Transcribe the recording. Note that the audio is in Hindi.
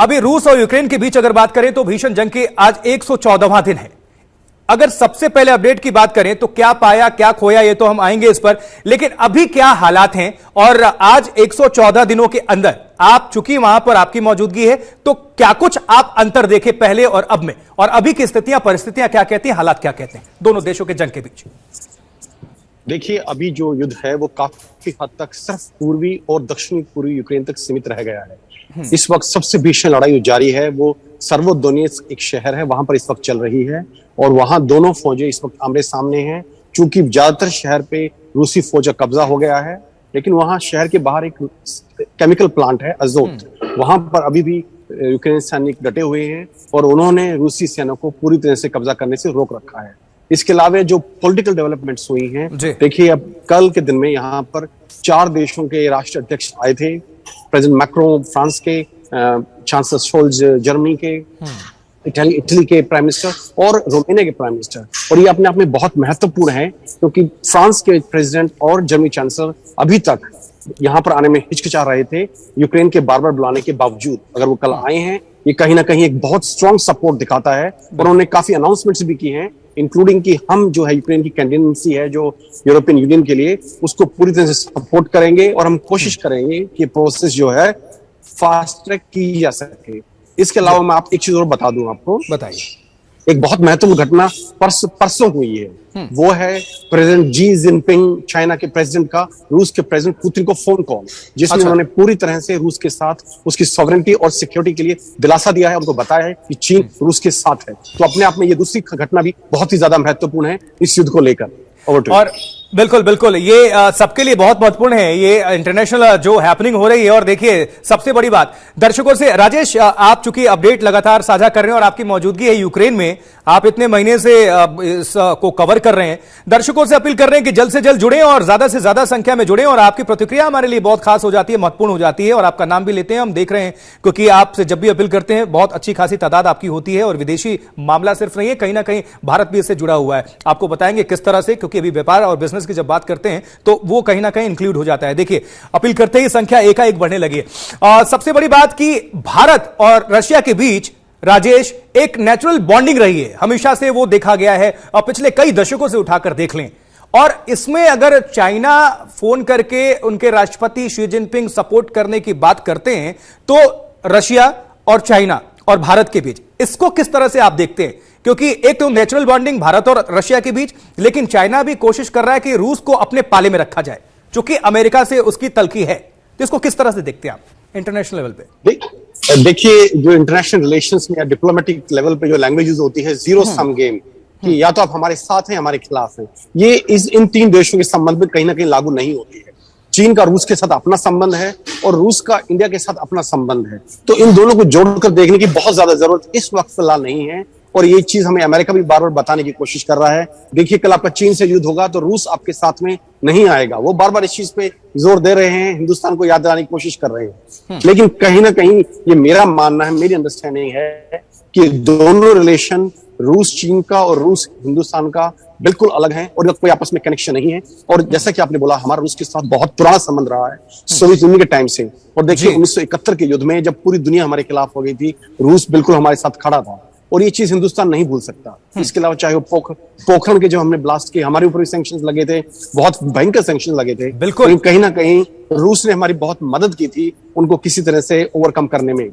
अभी रूस और यूक्रेन के बीच अगर बात करें तो भीषण जंग के आज 114वां दिन है। अगर सबसे पहले अपडेट की बात करें तो क्या पाया क्या खोया ये तो हम आएंगे इस पर, लेकिन अभी क्या हालात हैं और आज 114 दिनों के अंदर आप चूंकि वहां पर आपकी मौजूदगी है तो क्या कुछ आप अंतर देखे पहले और अब में, और अभी की स्थितियां परिस्थितियां क्या कहती हैं, हालात क्या कहते हैं दोनों देशों के जंग के बीच? देखिए, अभी जो युद्ध है वो काफी हद तक सिर्फ पूर्वी और दक्षिणी पूर्वी यूक्रेन तक सीमित रह गया है। इस वक्त सबसे भीषण लड़ाई जारी है वो सर्वोदोनेत्स्क एक शहर है, वहां पर इस वक्त चल रही है और वहां दोनों फौजें इस वक्त आमने सामने हैं। चूंकि ज्यादातर शहर पे रूसी फौज का कब्जा हो गया है, लेकिन वहां शहर के बाहर एक केमिकल प्लांट है अजोत, वहां पर अभी भी यूक्रेन सैनिक डटे हुए हैं और उन्होंने रूसी सेना को पूरी तरह से कब्जा करने से रोक रखा है। इसके अलावा जो पॉलिटिकल डेवलपमेंट्स हुई हैं, देखिए अब कल के दिन में यहाँ पर 4 देशों के राष्ट्र अध्यक्ष आए थे। प्रेसिडेंट मैक्रो फ्रांस के, चांसलर शोल्ज जर्मनी के, इटली के प्राइम मिनिस्टर और रोमानिया के प्राइम मिनिस्टर। और ये अपने आप में बहुत महत्वपूर्ण है क्योंकि फ्रांस के प्रेसिडेंट और जर्मनी चांसलर अभी तक यहाँ पर आने में हिचकिचा रहे थे यूक्रेन के बार बार बुलाने के बावजूद। अगर वो कल आए हैं, ये कहीं ना कहीं एक बहुत स्ट्रॉन्ग सपोर्ट दिखाता है और उन्होंने काफी अनाउंसमेंट्स भी की हैं, इंक्लूडिंग कि हम जो है यूक्रेन की कैंडिडेसी है जो यूरोपियन यूनियन के लिए, उसको पूरी तरह से सपोर्ट करेंगे और हम कोशिश करेंगे कि प्रोसेस जो है फास्ट ट्रैक की जा सके। इसके अलावा मैं आप एक चीज और बता दूं आपको, बताइए। एक बहुत महत्वपूर्ण घटना परसों हुई है, वो है प्रेसिडेंट जी जिनपिंग चाइना के प्रेसिडेंट का रूस के प्रेसिडेंट पुतिन को फोन कॉल, जिसमें उन्होंने पूरी तरह से रूस के साथ उसकी सॉवरेनिटी और सिक्योरिटी के लिए दिलासा दिया है, उनको बताया है कि चीन रूस के साथ है। तो अपने आप में ये दूसरी घटना भी बहुत ही ज्यादा महत्वपूर्ण है इस युद्ध को लेकर। और बिल्कुल बिल्कुल ये सबके लिए बहुत महत्वपूर्ण है, ये इंटरनेशनल जो हैपनिंग हो रही है। और देखिए सबसे बड़ी बात दर्शकों से, राजेश आप चूंकि अपडेट लगातार साझा कर रहे हैं और आपकी मौजूदगी है यूक्रेन में, आप इतने महीने से इसको कवर कर रहे हैं, दर्शकों से अपील कर रहे हैं कि जल्द से जल्द जुड़ें और ज्यादा से ज्यादा संख्या में जुड़ें। और आपकी प्रतिक्रिया हमारे लिए बहुत खास हो जाती है, महत्वपूर्ण हो जाती है और आपका नाम भी लेते हैं, हम देख रहे हैं क्योंकि आपसे जब भी अपील करते हैं बहुत अच्छी खासी तादाद आपकी होती है और विदेशी मामला सिर्फ नहीं है, कहीं ना कहीं भारत भी इससे जुड़ा हुआ है। आपको बताएंगे किस तरह से, क्योंकि अभी व्यापार और बिजनेस की जब बात करते हैं तो वो कहीं ना कहीं इंक्लूड हो जाता है। देखिए अपील करते ही संख्या एकाएक बढ़ने लगी है। सबसे बड़ी बात कि भारत और रशिया के बीच राजेश एक नेचुरल बॉन्डिंग रही है, हमेशा से वो देखा गया है और पिछले कई दशकों से उठाकर देख लें। और इसमें अगर चाइना फोन करके उनके राष्ट्रपति शी जिनपिंग सपोर्ट करने की बात करते हैं तो रशिया और चाइना और भारत के बीच इसको किस तरह से आप देखते हैं? क्योंकि एक तो नेचुरल बॉन्डिंग भारत और रशिया के बीच, लेकिन चाइना भी कोशिश कर रहा है कि रूस को अपने पाले में रखा जाए क्योंकि अमेरिका से उसकी तलखी है। तो इसको किस तरह से देखते हैं आप इंटरनेशनल लेवल पे? देखिए, जो इंटरनेशनल रिलेशंस में या डिप्लोमेटिक लेवल पे जो लैंग्वेज यूज होती है जीरो सम गेम, कि या तो आप हमारे साथ हैं हमारे खिलाफ हैं, ये इन 3 देशों के संबंध में कहीं ना कहीं लागू नहीं होती है। चीन का रूस के साथ अपना संबंध है और रूस का इंडिया के साथ अपना संबंध है, तो इन दोनों को जोड़कर देखने की बहुत ज्यादा जरूरत इस वक्त फिलहाल नहीं है। और ये चीज हमें अमेरिका भी बार बार बताने की कोशिश कर रहा है। देखिए कल आपका चीन से युद्ध होगा तो रूस आपके साथ में नहीं आएगा, वो बार बार इस चीज पे जोर दे रहे हैं, हिंदुस्तान को याद दिलाने की कोशिश कर रहे हैं। लेकिन कहीं ना कहीं ये मेरा मानना है, मेरी अंडरस्टैंडिंग है कि दोनों रिलेशन रूस चीन का और रूस हिंदुस्तान का बिल्कुल अलग है और कोई आपस में कनेक्शन नहीं है। और जैसा कि आपने बोला, हमारा रूस के साथ बहुत पुराना संबंध रहा है सोवियत यूनियन के टाइम से। और देखिए 1971 के युद्ध में जब पूरी दुनिया हमारे खिलाफ हो गई थी, रूस बिल्कुल हमारे साथ खड़ा था और ये चीज हिंदुस्तान नहीं भूल सकता। इसके अलावा चाहे वो पोखरण के जब हमने ब्लास्ट किए, हमारे ऊपर भी सैंक्शंस लगे थे, बहुत भयंकर सैंक्शन लगे थे, बिल्कुल कहीं ना कहीं रूस ने हमारी बहुत मदद की थी उनको किसी तरह से ओवरकम करने में।